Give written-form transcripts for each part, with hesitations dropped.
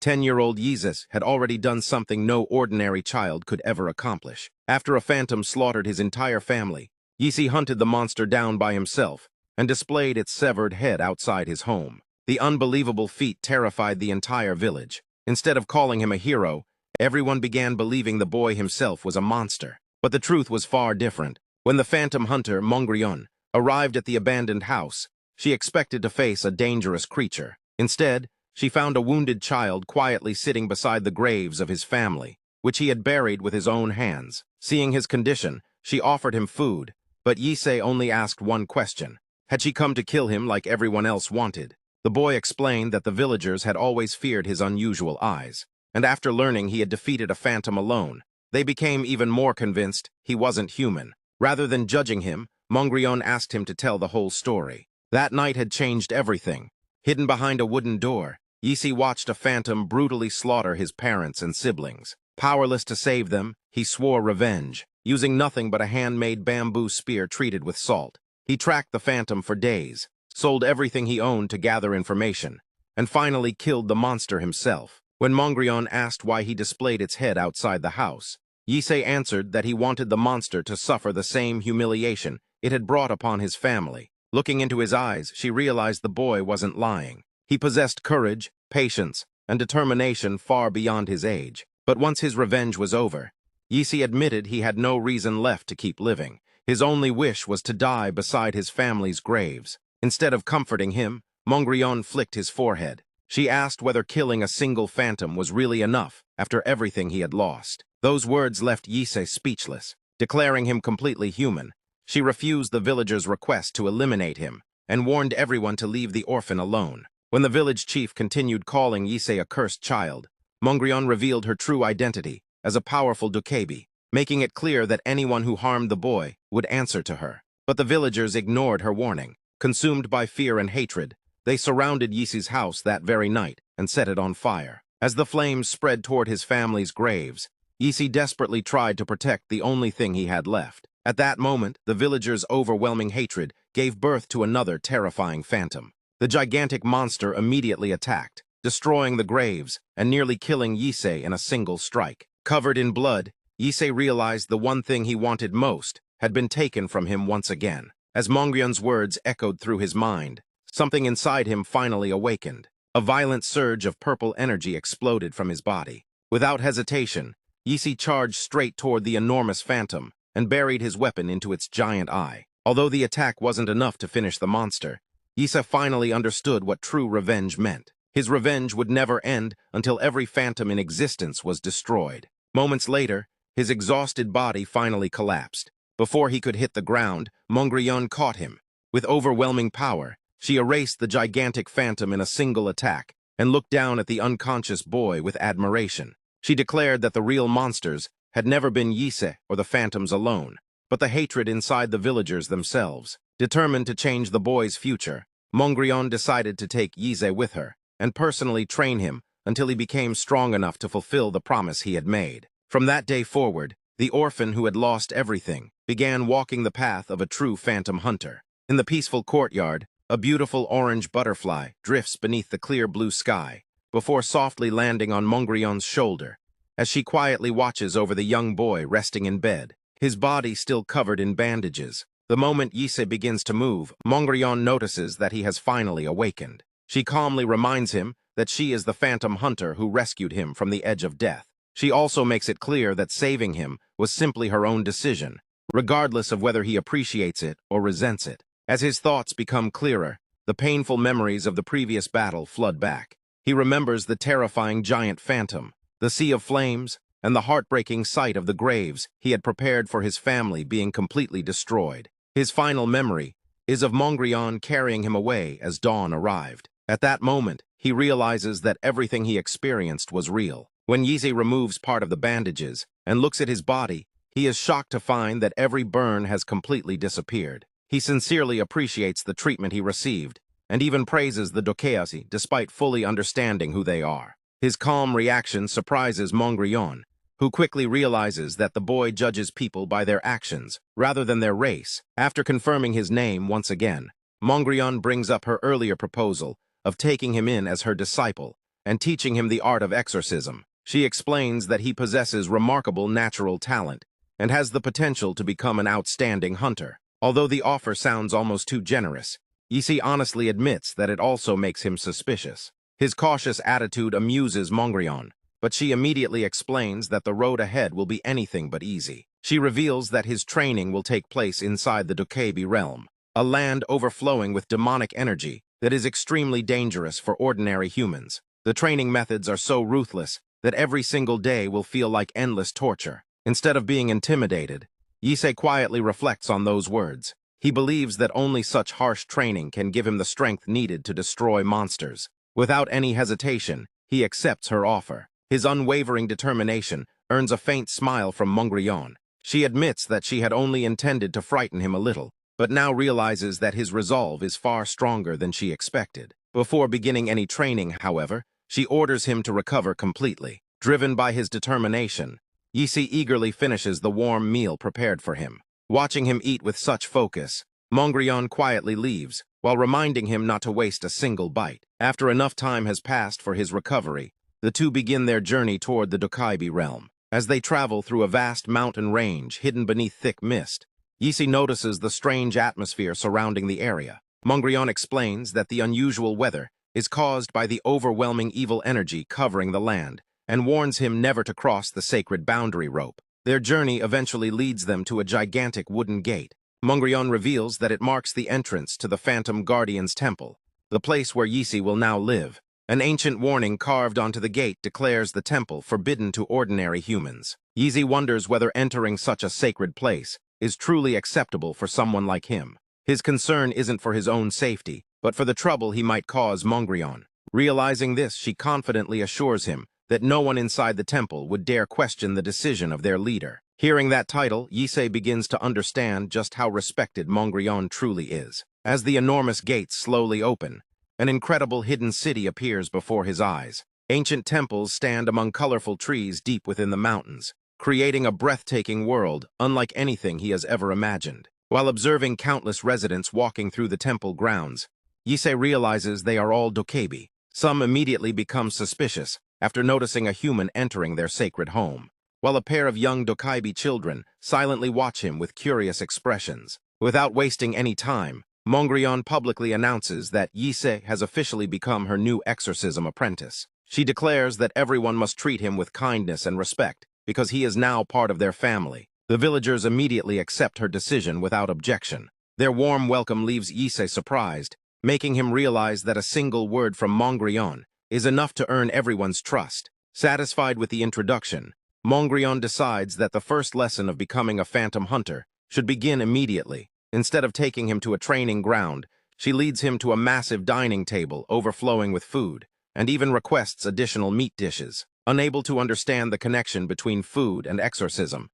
10-year-old Yise had already done something no ordinary child could ever accomplish. After a phantom slaughtered his entire family, Yise hunted the monster down by himself and displayed its severed head outside his home. The unbelievable feat terrified the entire village. Instead of calling him a hero, everyone began believing the boy himself was a monster. But the truth was far different. When the phantom hunter, Mongryeon, arrived at the abandoned house, she expected to face a dangerous creature. Instead, she found a wounded child quietly sitting beside the graves of his family, which he had buried with his own hands. Seeing his condition, she offered him food, but Yise only asked one question. Had she come to kill him like everyone else wanted? The boy explained that the villagers had always feared his unusual eyes, and after learning he had defeated a phantom alone, they became even more convinced he wasn't human. Rather than judging him, Mongryeon asked him to tell the whole story. That night had changed everything. Hidden behind a wooden door, Yise watched a phantom brutally slaughter his parents and siblings. Powerless to save them, he swore revenge, using nothing but a handmade bamboo spear treated with salt. He tracked the phantom for days, sold everything he owned to gather information, and finally killed the monster himself. When Mongryeon asked why he displayed its head outside the house, Yise answered that he wanted the monster to suffer the same humiliation it had brought upon his family. Looking into his eyes, she realized the boy wasn't lying. He possessed courage, patience, and determination far beyond his age. But once his revenge was over, Yise admitted he had no reason left to keep living. His only wish was to die beside his family's graves. Instead of comforting him, Mongryeon flicked his forehead. She asked whether killing a single phantom was really enough after everything he had lost. Those words left Yise speechless. Declaring him completely human, she refused the villagers' request to eliminate him and warned everyone to leave the orphan alone. When the village chief continued calling Yise a cursed child, Mongryeon revealed her true identity as a powerful dokebi, making it clear that anyone who harmed the boy would answer to her. But the villagers ignored her warning. Consumed by fear and hatred, they surrounded Yise's house that very night and set it on fire. As the flames spread toward his family's graves, Yise desperately tried to protect the only thing he had left. At that moment, the villagers' overwhelming hatred gave birth to another terrifying phantom. The gigantic monster immediately attacked, destroying the graves and nearly killing Yise in a single strike. Covered in blood, Yise realized the one thing he wanted most had been taken from him once again. As Mongryeon's words echoed through his mind, something inside him finally awakened. A violent surge of purple energy exploded from his body. Without hesitation, Yise charged straight toward the enormous phantom and buried his weapon into its giant eye. Although the attack wasn't enough to finish the monster, Yise finally understood what true revenge meant. His revenge would never end until every phantom in existence was destroyed. Moments later, his exhausted body finally collapsed. Before he could hit the ground, Mongryeon caught him. With overwhelming power, she erased the gigantic phantom in a single attack and looked down at the unconscious boy with admiration. She declared that the real monsters had never been Yise or the phantoms alone, but the hatred inside the villagers themselves. Determined to change the boy's future, Mongryeon decided to take Yise with her and personally train him until he became strong enough to fulfill the promise he had made. From that day forward, the orphan who had lost everything began walking the path of a true phantom hunter. In the peaceful courtyard, a beautiful orange butterfly drifts beneath the clear blue sky before softly landing on Mongryeon's shoulder as she quietly watches over the young boy resting in bed, his body still covered in bandages. The moment Yise begins to move, Mongryeon notices that he has finally awakened. She calmly reminds him that she is the phantom hunter who rescued him from the edge of death. She also makes it clear that saving him was simply her own decision, regardless of whether he appreciates it or resents it. As his thoughts become clearer, the painful memories of the previous battle flood back. He remembers the terrifying giant phantom, the sea of flames, and the heartbreaking sight of the graves he had prepared for his family being completely destroyed. His final memory is of Mongryeon carrying him away as dawn arrived. At that moment, he realizes that everything he experienced was real. When Yise removes part of the bandages and looks at his body, he is shocked to find that every burn has completely disappeared. He sincerely appreciates the treatment he received and even praises the dokeasi despite fully understanding who they are. His calm reaction surprises Mongryeon, who quickly realizes that the boy judges people by their actions rather than their race. After confirming his name once again, Mongryeon brings up her earlier proposal of taking him in as her disciple and teaching him the art of exorcism. She explains that he possesses remarkable natural talent and has the potential to become an outstanding hunter. Although the offer sounds almost too generous, Yise honestly admits that it also makes him suspicious. His cautious attitude amuses Mongryeon, but she immediately explains that the road ahead will be anything but easy. She reveals that his training will take place inside the Dokebi realm, a land overflowing with demonic energy that is extremely dangerous for ordinary humans. The training methods are so ruthless that every single day will feel like endless torture. Instead of being intimidated, Yise quietly reflects on those words. He believes that only such harsh training can give him the strength needed to destroy monsters. Without any hesitation, he accepts her offer. His unwavering determination earns a faint smile from Mongryeon. She admits that she had only intended to frighten him a little, but now realizes that his resolve is far stronger than she expected. Before beginning any training, however, she orders him to recover completely. Driven by his determination, Yise eagerly finishes the warm meal prepared for him. Watching him eat with such focus, Mongryeon quietly leaves, while reminding him not to waste a single bite. After enough time has passed for his recovery, the two begin their journey toward the Dokebi realm. As they travel through a vast mountain range hidden beneath thick mist, Yise notices the strange atmosphere surrounding the area. Mongryeon explains that the unusual weather is caused by the overwhelming evil energy covering the land, and warns him never to cross the sacred boundary rope. Their journey eventually leads them to a gigantic wooden gate. Mongryeon reveals that it marks the entrance to the Phantom Guardian's temple, the place where Yise will now live. An ancient warning carved onto the gate declares the temple forbidden to ordinary humans. Yise wonders whether entering such a sacred place is truly acceptable for someone like him. His concern isn't for his own safety, but for the trouble he might cause Mongryeon. Realizing this, she confidently assures him that no one inside the temple would dare question the decision of their leader. Hearing that title, Yise begins to understand just how respected Mongryeon truly is. As the enormous gates slowly open, an incredible hidden city appears before his eyes. Ancient temples stand among colorful trees deep within the mountains, creating a breathtaking world unlike anything he has ever imagined. While observing countless residents walking through the temple grounds, Yise realizes they are all Dokebi. Some immediately become suspicious after noticing a human entering their sacred home, while a pair of young Dokebi children silently watch him with curious expressions. Without wasting any time, Mongryeon publicly announces that Yise has officially become her new exorcism apprentice. She declares that everyone must treat him with kindness and respect, because he is now part of their family. The villagers immediately accept her decision without objection. Their warm welcome leaves Yise surprised, making him realize that a single word from Mongryeon is enough to earn everyone's trust. Satisfied with the introduction, Mongryeon decides that the first lesson of becoming a phantom hunter should begin immediately. Instead of taking him to a training ground, she leads him to a massive dining table overflowing with food, and even requests additional meat dishes. Unable to understand the connection between food and exorcism,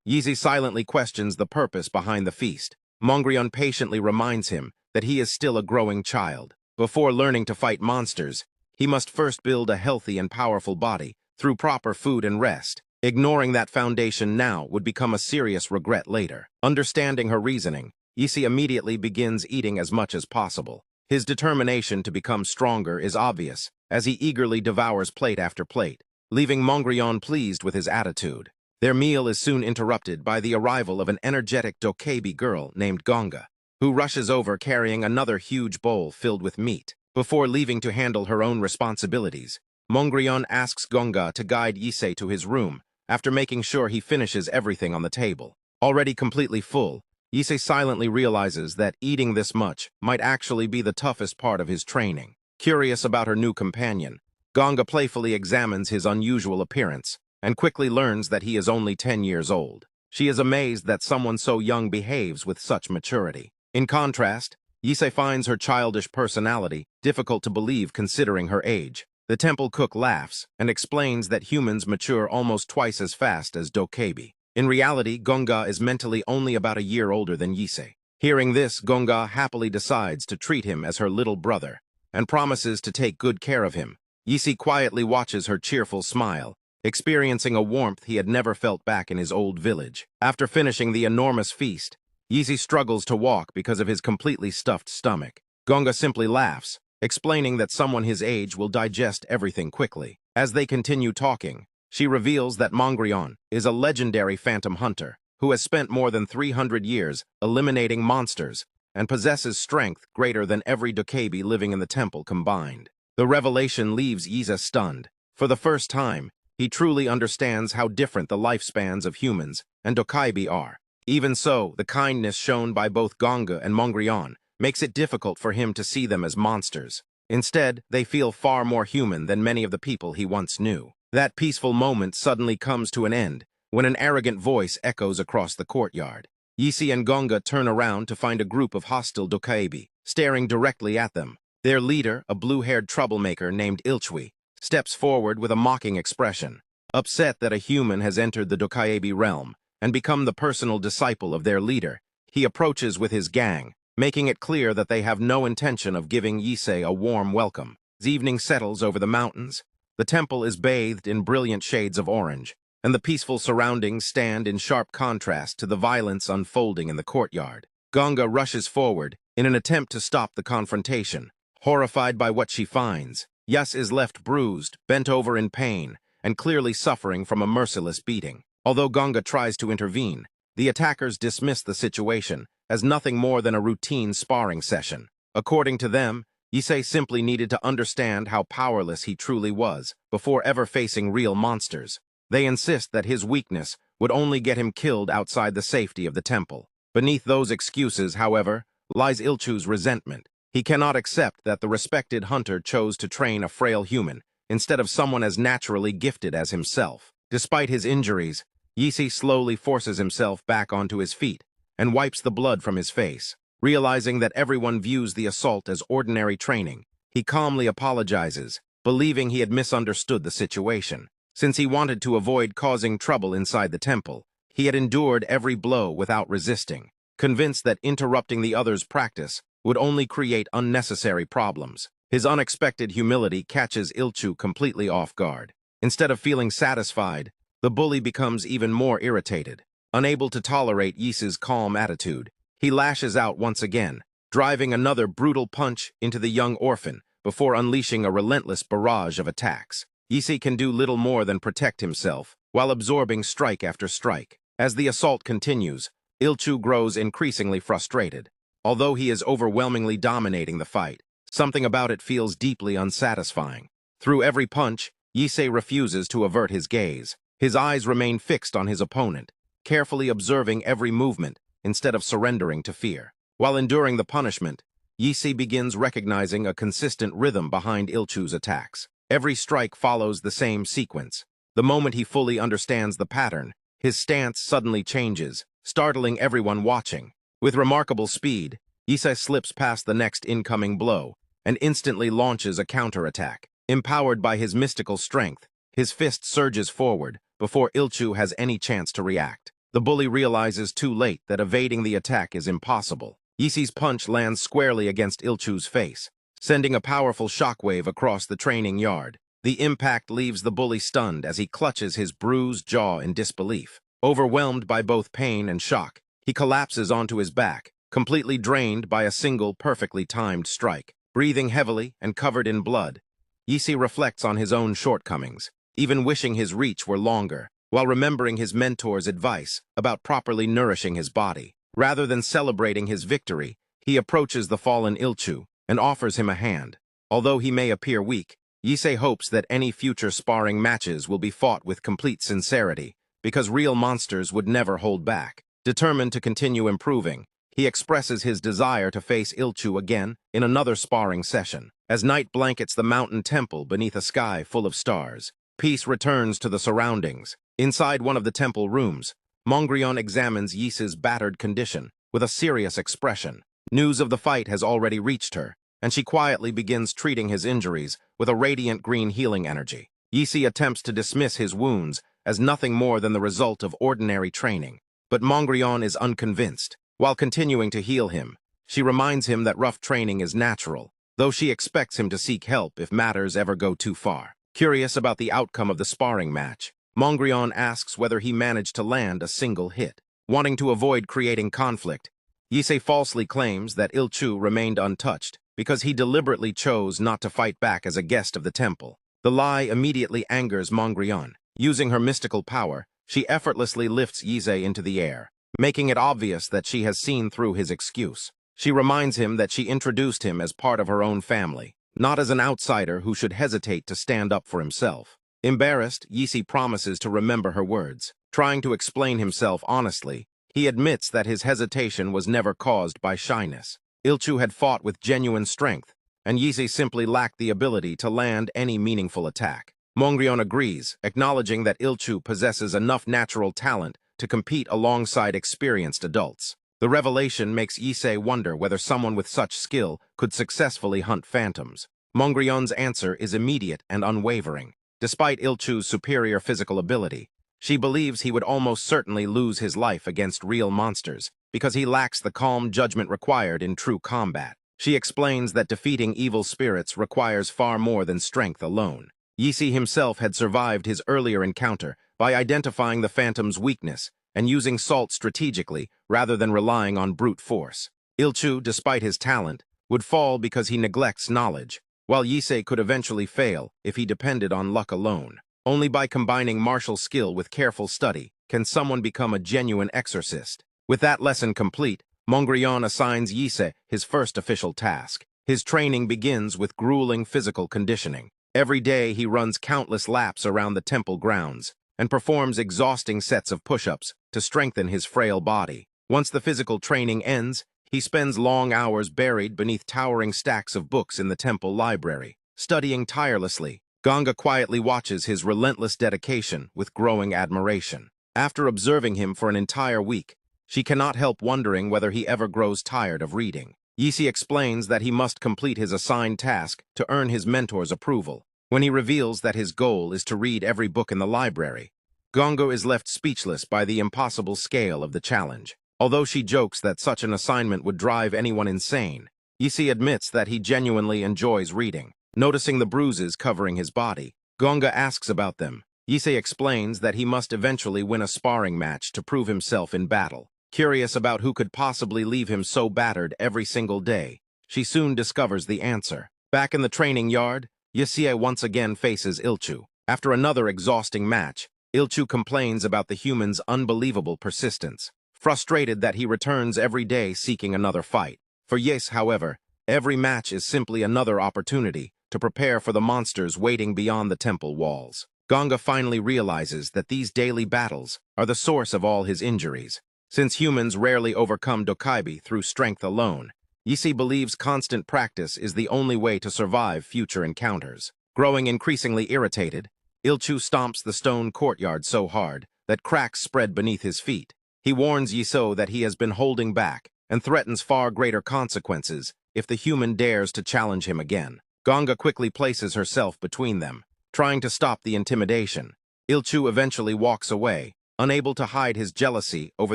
Yise silently questions the purpose behind the feast. Mongryeon patiently reminds him that he is still a growing child. Before learning to fight monsters, he must first build a healthy and powerful body through proper food and rest. Ignoring that foundation now would become a serious regret later. Understanding her reasoning, Yise immediately begins eating as much as possible. His determination to become stronger is obvious, as he eagerly devours plate after plate, leaving Mongryeon pleased with his attitude. Their meal is soon interrupted by the arrival of an energetic Dokebi girl named Ganga, who rushes over carrying another huge bowl filled with meat. Before leaving to handle her own responsibilities, Mongryeon asks Ganga to guide Yise to his room after making sure he finishes everything on the table. Already completely full, Yise silently realizes that eating this much might actually be the toughest part of his training. Curious about her new companion, Ganga playfully examines his unusual appearance and quickly learns that he is only 10 years old. She is amazed that someone so young behaves with such maturity. In contrast, Yise finds her childish personality difficult to believe considering her age. The temple cook laughs and explains that humans mature almost twice as fast as Dokebi. In reality, Ganga is mentally only about a year older than Yise. Hearing this, Ganga happily decides to treat him as her little brother and promises to take good care of him. Yise quietly watches her cheerful smile, experiencing a warmth he had never felt back in his old village. After finishing the enormous feast, Yise struggles to walk because of his completely stuffed stomach. Ganga simply laughs, explaining that someone his age will digest everything quickly. As they continue talking, she reveals that Mongryeon is a legendary phantom hunter who has spent more than 300 years eliminating monsters and possesses strength greater than every dokebi living in the temple combined. The revelation leaves Yise stunned. For the first time, he truly understands how different the lifespans of humans and dokebi are. Even so, the kindness shown by both Ganga and Mongryeon makes it difficult for him to see them as monsters. Instead, they feel far more human than many of the people he once knew. That peaceful moment suddenly comes to an end when an arrogant voice echoes across the courtyard. Yise and Ganga turn around to find a group of hostile dokebi staring directly at them. Their leader, a blue-haired troublemaker named Ilchui, steps forward with a mocking expression. Upset that a human has entered the dokebi realm and become the personal disciple of their leader, he approaches with his gang, making it clear that they have no intention of giving Yise a warm welcome. As evening settles over the mountains, the temple is bathed in brilliant shades of orange, and the peaceful surroundings stand in sharp contrast to the violence unfolding in the courtyard. Ganga rushes forward in an attempt to stop the confrontation. Horrified by what she finds, Yise is left bruised, bent over in pain, and clearly suffering from a merciless beating. Although Ganga tries to intervene, the attackers dismiss the situation as nothing more than a routine sparring session. According to them, Yise simply needed to understand how powerless he truly was before ever facing real monsters. They insist that his weakness would only get him killed outside the safety of the temple. Beneath those excuses, however, lies Ilchu's resentment. He cannot accept that the respected hunter chose to train a frail human instead of someone as naturally gifted as himself. Despite his injuries, Yise slowly forces himself back onto his feet and wipes the blood from his face. Realizing that everyone views the assault as ordinary training, he calmly apologizes, believing he had misunderstood the situation. Since he wanted to avoid causing trouble inside the temple, he had endured every blow without resisting, convinced that interrupting the other's practice would only create unnecessary problems. His unexpected humility catches Ilchu completely off guard. Instead of feeling satisfied, the bully becomes even more irritated. Unable to tolerate Yise's calm attitude, he lashes out once again, driving another brutal punch into the young orphan before unleashing a relentless barrage of attacks. Yise can do little more than protect himself while absorbing strike after strike. As the assault continues, Ilchu grows increasingly frustrated. Although he is overwhelmingly dominating the fight, something about it feels deeply unsatisfying. Through every punch, Yise refuses to avert his gaze. His eyes remain fixed on his opponent, carefully observing every movement instead of surrendering to fear. While enduring the punishment, Yise begins recognizing a consistent rhythm behind Ilchu's attacks. Every strike follows the same sequence. The moment he fully understands the pattern, his stance suddenly changes, startling everyone watching. With remarkable speed, Yise slips past the next incoming blow and instantly launches a counterattack. Empowered by his mystical strength, his fist surges forward before Ilchu has any chance to react. The bully realizes too late that evading the attack is impossible. Yise's punch lands squarely against Ilchu's face, sending a powerful shockwave across the training yard. The impact leaves the bully stunned as he clutches his bruised jaw in disbelief. Overwhelmed by both pain and shock, he collapses onto his back, completely drained by a single perfectly timed strike. Breathing heavily and covered in blood, Yise reflects on his own shortcomings, even wishing his reach were longer, while remembering his mentor's advice about properly nourishing his body. Rather than celebrating his victory, he approaches the fallen Ilchu and offers him a hand. Although he may appear weak, Yise hopes that any future sparring matches will be fought with complete sincerity, because real monsters would never hold back. Determined to continue improving, he expresses his desire to face Ilchu again in another sparring session. As night blankets the mountain temple beneath a sky full of stars, peace returns to the surroundings. Inside one of the temple rooms, Mongryeon examines Yise's battered condition with a serious expression. News of the fight has already reached her, and she quietly begins treating his injuries with a radiant green healing energy. Yise attempts to dismiss his wounds as nothing more than the result of ordinary training, but Mongryeon is unconvinced. While continuing to heal him, she reminds him that rough training is natural, though she expects him to seek help if matters ever go too far. Curious about the outcome of the sparring match, Mongryeon asks whether he managed to land a single hit. Wanting to avoid creating conflict, Yise falsely claims that Ilchu remained untouched, because he deliberately chose not to fight back as a guest of the temple. The lie immediately angers Mongryeon. Using her mystical power, she effortlessly lifts Yise into the air, making it obvious that she has seen through his excuse. She reminds him that she introduced him as part of her own family, not as an outsider who should hesitate to stand up for himself. Embarrassed, Yise promises to remember her words. Trying to explain himself honestly, he admits that his hesitation was never caused by shyness. Ilchu had fought with genuine strength, and Yise simply lacked the ability to land any meaningful attack. Mongryeon agrees, acknowledging that Ilchu possesses enough natural talent to compete alongside experienced adults. The revelation makes Yise wonder whether someone with such skill could successfully hunt phantoms. Mongryeon's answer is immediate and unwavering. Despite Ilchu's superior physical ability, she believes he would almost certainly lose his life against real monsters because he lacks the calm judgment required in true combat. She explains that defeating evil spirits requires far more than strength alone. Yise himself had survived his earlier encounter by identifying the phantom's weakness and using salt strategically rather than relying on brute force. Ilchu, despite his talent, would fall because he neglects knowledge, while Yise could eventually fail if he depended on luck alone. Only by combining martial skill with careful study can someone become a genuine exorcist. With that lesson complete, Mongryeon assigns Yise his first official task. His training begins with grueling physical conditioning. Every day he runs countless laps around the temple grounds and performs exhausting sets of push-ups to strengthen his frail body. Once the physical training ends, he spends long hours buried beneath towering stacks of books in the temple library. Studying tirelessly, Ganga quietly watches his relentless dedication with growing admiration. After observing him for an entire week, she cannot help wondering whether he ever grows tired of reading. Yise explains that he must complete his assigned task to earn his mentor's approval. When he reveals that his goal is to read every book in the library, Ganga is left speechless by the impossible scale of the challenge. Although she jokes that such an assignment would drive anyone insane, Yise admits that he genuinely enjoys reading. Noticing the bruises covering his body, Ganga asks about them. Yise explains that he must eventually win a sparring match to prove himself in battle. Curious about who could possibly leave him so battered every single day, she soon discovers the answer. Back in the training yard, Yise once again faces Ilchu. After another exhausting match, Ilchu complains about the human's unbelievable persistence, frustrated that he returns every day seeking another fight. For Yise, however, every match is simply another opportunity to prepare for the monsters waiting beyond the temple walls. Ganga finally realizes that these daily battles are the source of all his injuries. Since humans rarely overcome Dokaibi through strength alone, Yise believes constant practice is the only way to survive future encounters. Growing increasingly irritated, Ilchu stomps the stone courtyard so hard that cracks spread beneath his feet. He warns Yise that he has been holding back and threatens far greater consequences if the human dares to challenge him again. Ganga quickly places herself between them, trying to stop the intimidation. Ilchu eventually walks away, unable to hide his jealousy over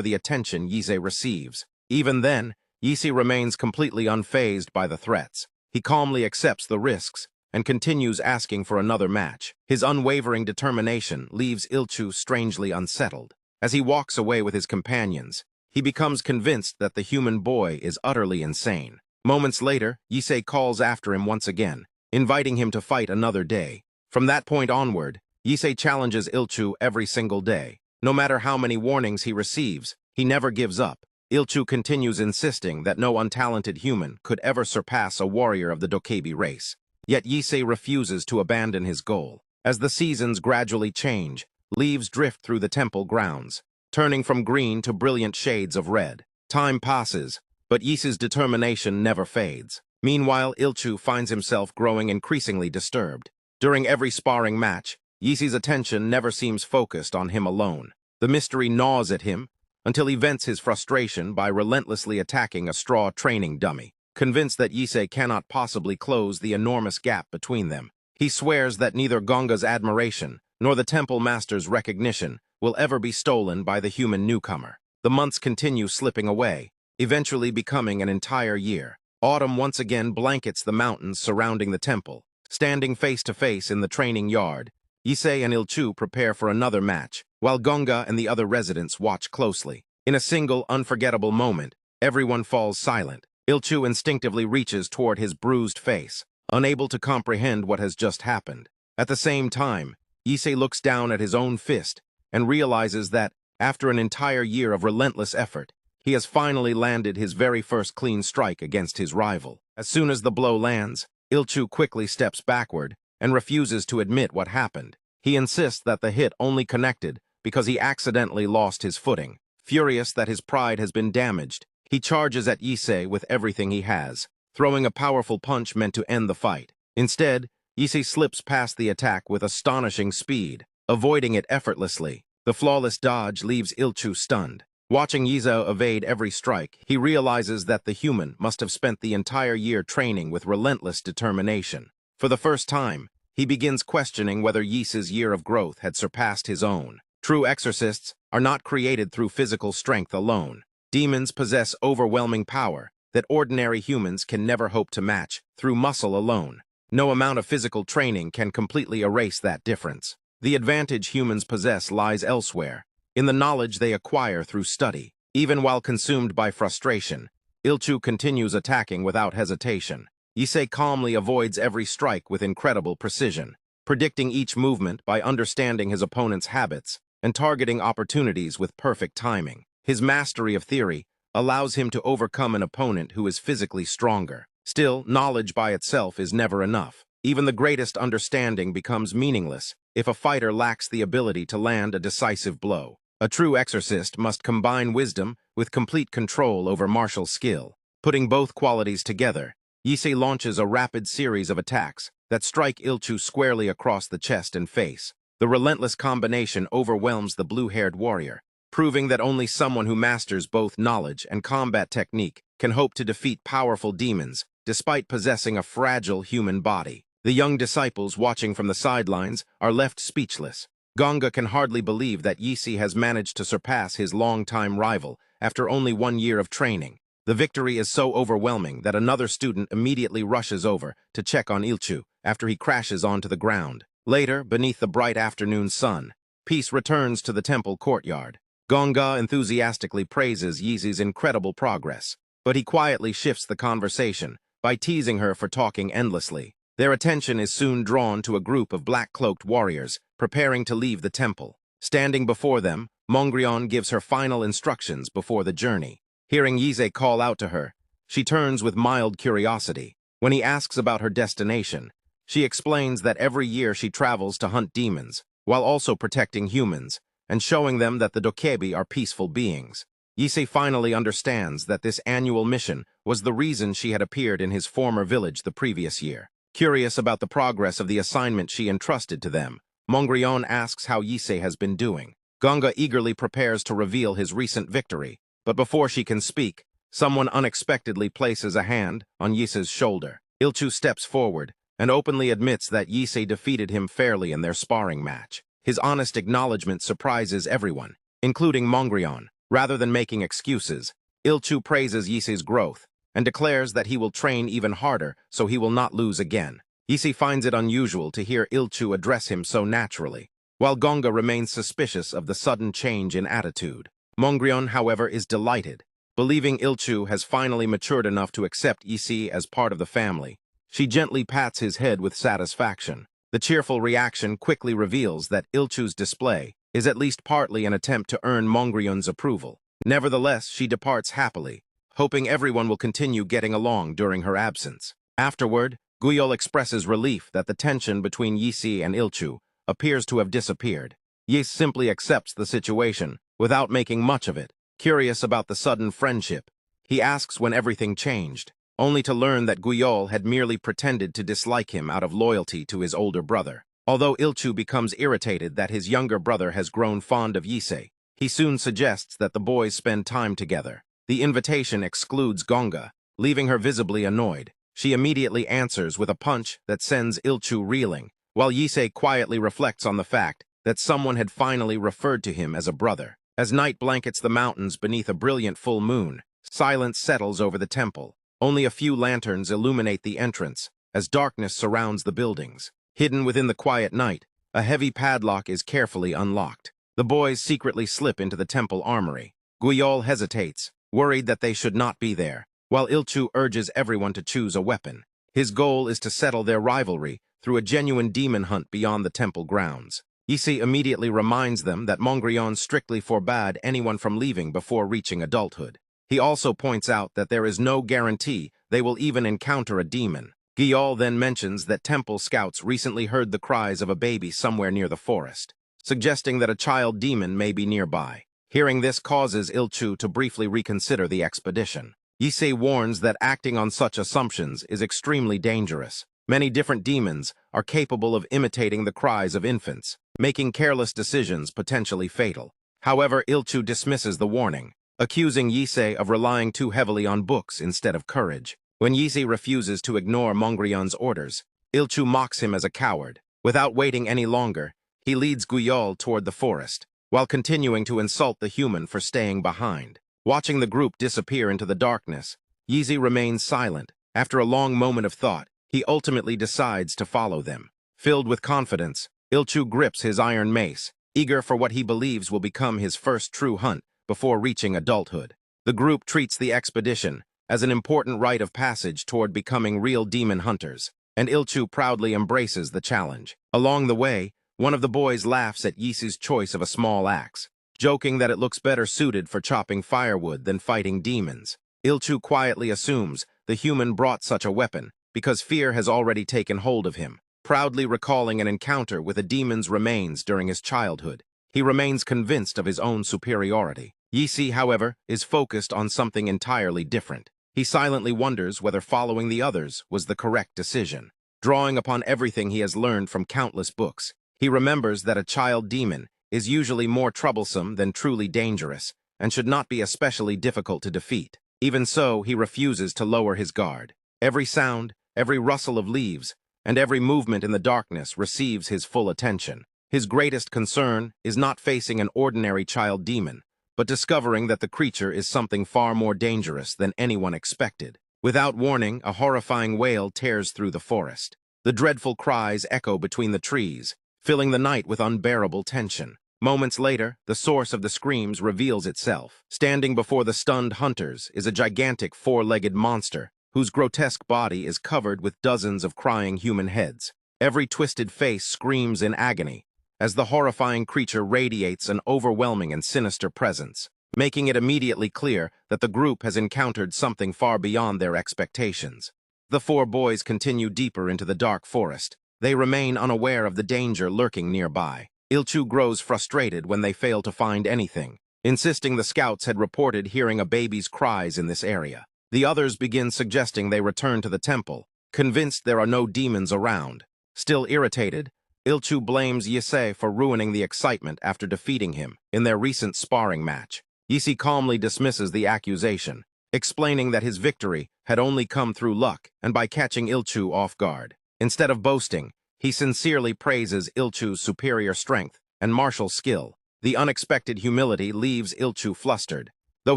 the attention Yise receives. Even then, Yise remains completely unfazed by the threats. He calmly accepts the risks and continues asking for another match. His unwavering determination leaves Ilchu strangely unsettled. As he walks away with his companions, he becomes convinced that the human boy is utterly insane. Moments later, Yise calls after him once again, inviting him to fight another day. From that point onward, Yise challenges Ilchu every single day. No matter how many warnings he receives, he never gives up. Ilchu continues insisting that no untalented human could ever surpass a warrior of the Dokaibi race. Yet Yise refuses to abandon his goal. As the seasons gradually change, leaves drift through the temple grounds, turning from green to brilliant shades of red. Time passes, but Yise's determination never fades. Meanwhile, Ilchu finds himself growing increasingly disturbed. During every sparring match, Yise's attention never seems focused on him alone. The mystery gnaws at him until he vents his frustration by relentlessly attacking a straw training dummy. Convinced that Yise cannot possibly close the enormous gap between them, he swears that neither Ganga's admiration nor the temple master's recognition will ever be stolen by the human newcomer. The months continue slipping away, eventually becoming an entire year. Autumn once again blankets the mountains surrounding the temple. Standing face to face in the training yard, Yise and Ilchu prepare for another match, while Ganga and the other residents watch closely. In a single, unforgettable moment, everyone falls silent. Ilchu instinctively reaches toward his bruised face, unable to comprehend what has just happened. At the same time, Yise looks down at his own fist and realizes that, after an entire year of relentless effort, he has finally landed his very first clean strike against his rival. As soon as the blow lands, Ilchu quickly steps backward and refuses to admit what happened. He insists that the hit only connected because he accidentally lost his footing. Furious that his pride has been damaged, he charges at Yise with everything he has, throwing a powerful punch meant to end the fight. Instead, Yise slips past the attack with astonishing speed, avoiding it effortlessly. The flawless dodge leaves Ilchu stunned. Watching Yise evade every strike, he realizes that the human must have spent the entire year training with relentless determination. For the first time, he begins questioning whether Yise's year of growth had surpassed his own. True exorcists are not created through physical strength alone. Demons possess overwhelming power that ordinary humans can never hope to match through muscle alone. No amount of physical training can completely erase that difference. The advantage humans possess lies elsewhere, in the knowledge they acquire through study. Even while consumed by frustration, Ilchu continues attacking without hesitation. Yise calmly avoids every strike with incredible precision, predicting each movement by understanding his opponent's habits and targeting opportunities with perfect timing. His mastery of theory allows him to overcome an opponent who is physically stronger. Still, knowledge by itself is never enough. Even the greatest understanding becomes meaningless if a fighter lacks the ability to land a decisive blow. A true exorcist must combine wisdom with complete control over martial skill. Putting both qualities together, Yise launches a rapid series of attacks that strike Ilchu squarely across the chest and face. The relentless combination overwhelms the blue-haired warrior, proving that only someone who masters both knowledge and combat technique can hope to defeat powerful demons despite possessing a fragile human body. The young disciples watching from the sidelines are left speechless. Ganga can hardly believe that Yise has managed to surpass his longtime rival after only 1 year of training. The victory is so overwhelming that another student immediately rushes over to check on Ilchu after he crashes onto the ground. Later, beneath the bright afternoon sun, peace returns to the temple courtyard. Ganga enthusiastically praises Yise's incredible progress, but he quietly shifts the conversation by teasing her for talking endlessly. Their attention is soon drawn to a group of black-cloaked warriors preparing to leave the temple. Standing before them, Mongryeon gives her final instructions before the journey. Hearing Yise call out to her, she turns with mild curiosity. When he asks about her destination, she explains that every year she travels to hunt demons, while also protecting humans, and showing them that the Dokebi are peaceful beings. Yise finally understands that this annual mission was the reason she had appeared in his former village the previous year. Curious about the progress of the assignment she entrusted to them, Mongryeon asks how Yise has been doing. Ganga eagerly prepares to reveal his recent victory, but before she can speak, someone unexpectedly places a hand on Yise's shoulder. Ilchu steps forward and openly admits that Yise defeated him fairly in their sparring match. His honest acknowledgement surprises everyone, including Mongryeon. Rather than making excuses, Ilchu praises Yise's growth and declares that he will train even harder so he will not lose again. Yise finds it unusual to hear Ilchu address him so naturally, while Ganga remains suspicious of the sudden change in attitude. Mongryeon, however, is delighted. Believing Ilchu has finally matured enough to accept Yise as part of the family, she gently pats his head with satisfaction. The cheerful reaction quickly reveals that Ilchu's display is at least partly an attempt to earn Mongryeon's approval. Nevertheless, she departs happily, hoping everyone will continue getting along during her absence. Afterward, Guyol expresses relief that the tension between Yise and Ilchu appears to have disappeared. Yise simply accepts the situation without making much of it. Curious about the sudden friendship, he asks when everything changed, only to learn that Guyol had merely pretended to dislike him out of loyalty to his older brother. Although Ilchu becomes irritated that his younger brother has grown fond of Yise, he soon suggests that the boys spend time together. The invitation excludes Ganga, leaving her visibly annoyed. She immediately answers with a punch that sends Ilchu reeling, while Yise quietly reflects on the fact that someone had finally referred to him as a brother. As night blankets the mountains beneath a brilliant full moon, silence settles over the temple. Only a few lanterns illuminate the entrance, as darkness surrounds the buildings. Hidden within the quiet night, a heavy padlock is carefully unlocked. The boys secretly slip into the temple armory. Guyol hesitates, worried that they should not be there, while Ilchu urges everyone to choose a weapon. His goal is to settle their rivalry through a genuine demon hunt beyond the temple grounds. Yise immediately reminds them that Mongryeon strictly forbade anyone from leaving before reaching adulthood. He also points out that there is no guarantee they will even encounter a demon. Gyal then mentions that temple scouts recently heard the cries of a baby somewhere near the forest, suggesting that a child demon may be nearby. Hearing this causes Ilchu to briefly reconsider the expedition. Yise warns that acting on such assumptions is extremely dangerous. Many different demons are capable of imitating the cries of infants, making careless decisions potentially fatal. However, Ilchu dismisses the warning, accusing Yise of relying too heavily on books instead of courage. When Yise refuses to ignore Mongryeon's orders, Ilchu mocks him as a coward. Without waiting any longer, he leads Gyal toward the forest, while continuing to insult the human for staying behind. Watching the group disappear into the darkness, Yise remains silent. After a long moment of thought, he ultimately decides to follow them. Filled with confidence, Ilchu grips his iron mace, eager for what he believes will become his first true hunt before reaching adulthood. The group treats the expedition as an important rite of passage toward becoming real demon hunters, and Ilchu proudly embraces the challenge. Along the way, one of the boys laughs at Yise's choice of a small axe, joking that it looks better suited for chopping firewood than fighting demons. Ilchu quietly assumes the human brought such a weapon because fear has already taken hold of him, proudly recalling an encounter with a demon's remains during his childhood. He remains convinced of his own superiority. Yise, however, is focused on something entirely different. He silently wonders whether following the others was the correct decision. Drawing upon everything he has learned from countless books, he remembers that a child demon is usually more troublesome than truly dangerous and should not be especially difficult to defeat. Even so, he refuses to lower his guard. Every sound, every rustle of leaves, and every movement in the darkness receives his full attention. His greatest concern is not facing an ordinary child demon, but discovering that the creature is something far more dangerous than anyone expected. Without warning, a horrifying wail tears through the forest. The dreadful cries echo between the trees, filling the night with unbearable tension. Moments later, the source of the screams reveals itself. Standing before the stunned hunters is a gigantic four-legged monster, whose grotesque body is covered with dozens of crying human heads. Every twisted face screams in agony, as the horrifying creature radiates an overwhelming and sinister presence, making it immediately clear that the group has encountered something far beyond their expectations. The four boys continue deeper into the dark forest. They remain unaware of the danger lurking nearby. Ilchu grows frustrated when they fail to find anything, insisting the scouts had reported hearing a baby's cries in this area. The others begin suggesting they return to the temple, convinced there are no demons around. Still irritated, Ilchu blames Yise for ruining the excitement after defeating him in their recent sparring match. Yise calmly dismisses the accusation, explaining that his victory had only come through luck and by catching Ilchu off guard. Instead of boasting, he sincerely praises Ilchu's superior strength and martial skill. The unexpected humility leaves Ilchu flustered, though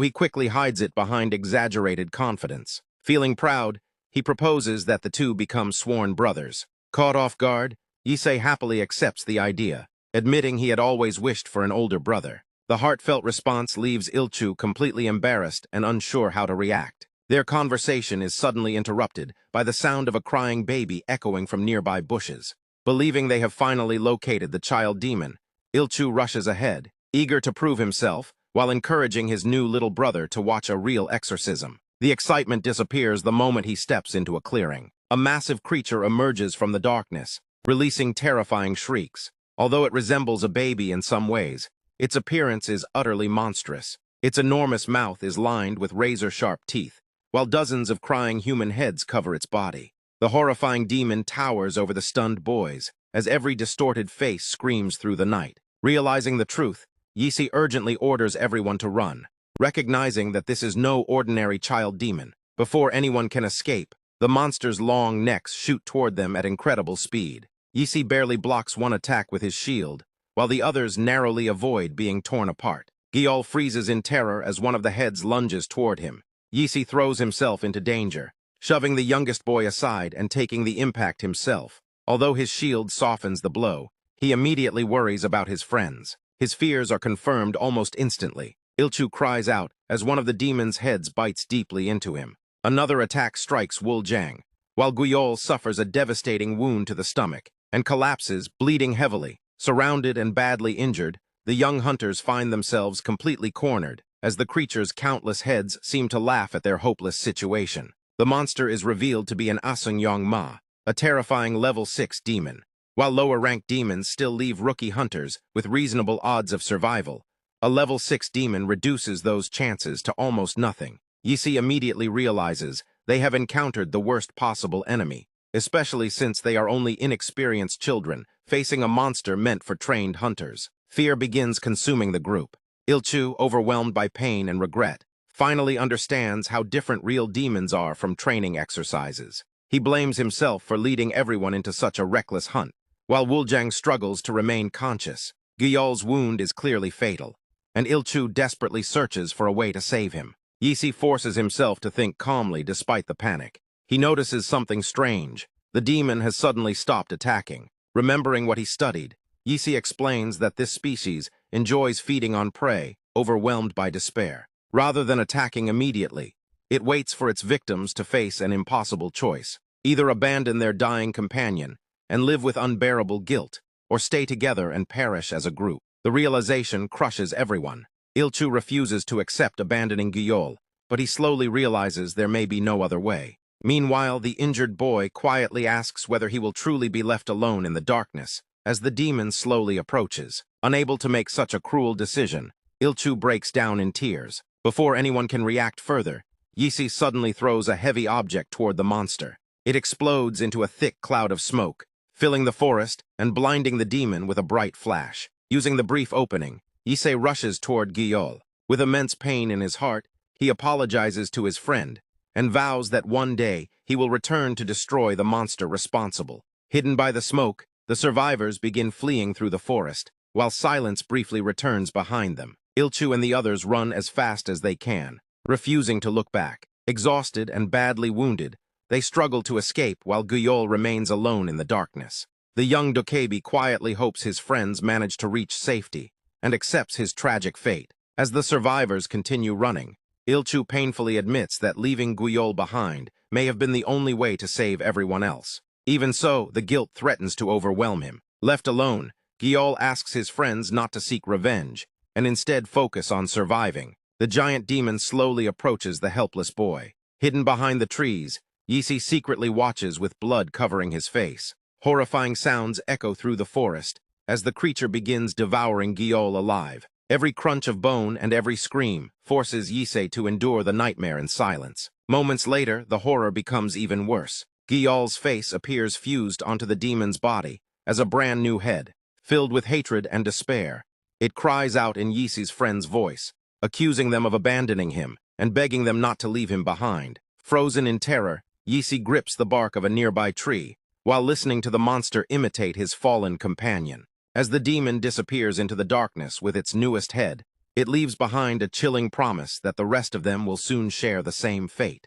he quickly hides it behind exaggerated confidence. Feeling proud, he proposes that the two become sworn brothers. Caught off guard, Yise happily accepts the idea, admitting he had always wished for an older brother. The heartfelt response leaves Ilchu completely embarrassed and unsure how to react. Their conversation is suddenly interrupted by the sound of a crying baby echoing from nearby bushes. Believing they have finally located the child demon, Ilchu rushes ahead, eager to prove himself, while encouraging his new little brother to watch a real exorcism. The excitement disappears the moment he steps into a clearing. A massive creature emerges from the darkness, releasing terrifying shrieks. Although it resembles a baby in some ways, its appearance is utterly monstrous. Its enormous mouth is lined with razor-sharp teeth, while dozens of crying human heads cover its body. The horrifying demon towers over the stunned boys, as every distorted face screams through the night. Realizing the truth, Yise urgently orders everyone to run, recognizing that this is no ordinary child demon. Before anyone can escape, the monster's long necks shoot toward them at incredible speed. Yise barely blocks one attack with his shield, while the others narrowly avoid being torn apart. Gyal freezes in terror as one of the heads lunges toward him. Yise throws himself into danger, shoving the youngest boy aside and taking the impact himself. Although his shield softens the blow, he immediately worries about his friends. His fears are confirmed almost instantly. Ilchu cries out as one of the demon's heads bites deeply into him. Another attack strikes Wuljang, while Guyol suffers a devastating wound to the stomach and collapses, bleeding heavily. Surrounded and badly injured, the young hunters find themselves completely cornered, as the creature's countless heads seem to laugh at their hopeless situation. The monster is revealed to be an Asungyong Ma, a terrifying level 6 demon. While lower-ranked demons still leave rookie hunters with reasonable odds of survival, a level 6 demon reduces those chances to almost nothing. Yise immediately realizes they have encountered the worst possible enemy, especially since they are only inexperienced children facing a monster meant for trained hunters. Fear begins consuming the group. Ilchu, overwhelmed by pain and regret, finally understands how different real demons are from training exercises. He blames himself for leading everyone into such a reckless hunt. While Wuljang struggles to remain conscious, Guyol's wound is clearly fatal, and Ilchu desperately searches for a way to save him. Yise forces himself to think calmly despite the panic. He notices something strange. The demon has suddenly stopped attacking. Remembering what he studied, Yise explains that this species enjoys feeding on prey, overwhelmed by despair. Rather than attacking immediately, it waits for its victims to face an impossible choice: either abandon their dying companion and live with unbearable guilt, or stay together and perish as a group. The realization crushes everyone. Ilchu refuses to accept abandoning Guyol, but he slowly realizes there may be no other way. Meanwhile, the injured boy quietly asks whether he will truly be left alone in the darkness, as the demon slowly approaches. Unable to make such a cruel decision, Ilchu breaks down in tears. Before anyone can react further, Yise suddenly throws a heavy object toward the monster. It explodes into a thick cloud of smoke, filling the forest and blinding the demon with a bright flash. Using the brief opening, Yise rushes toward Guyol. With immense pain in his heart, he apologizes to his friend and vows that one day he will return to destroy the monster responsible. Hidden by the smoke, the survivors begin fleeing through the forest, while silence briefly returns behind them. Ilchu and the others run as fast as they can, refusing to look back. Exhausted and badly wounded, they struggle to escape while Guyol remains alone in the darkness. The young Dokebi quietly hopes his friends manage to reach safety and accepts his tragic fate. As the survivors continue running, Ilchu painfully admits that leaving Guyol behind may have been the only way to save everyone else. Even so, the guilt threatens to overwhelm him. Left alone, Guyol asks his friends not to seek revenge and instead focus on surviving. The giant demon slowly approaches the helpless boy. Hidden behind the trees, Yise secretly watches with blood covering his face. Horrifying sounds echo through the forest as the creature begins devouring Guyol alive. Every crunch of bone and every scream forces Yise to endure the nightmare in silence. Moments later, the horror becomes even worse. Guyol's face appears fused onto the demon's body as a brand new head, filled with hatred and despair. It cries out in Yise's friend's voice, accusing them of abandoning him and begging them not to leave him behind. Frozen in terror, Yise grips the bark of a nearby tree, while listening to the monster imitate his fallen companion. As the demon disappears into the darkness with its newest head, it leaves behind a chilling promise that the rest of them will soon share the same fate.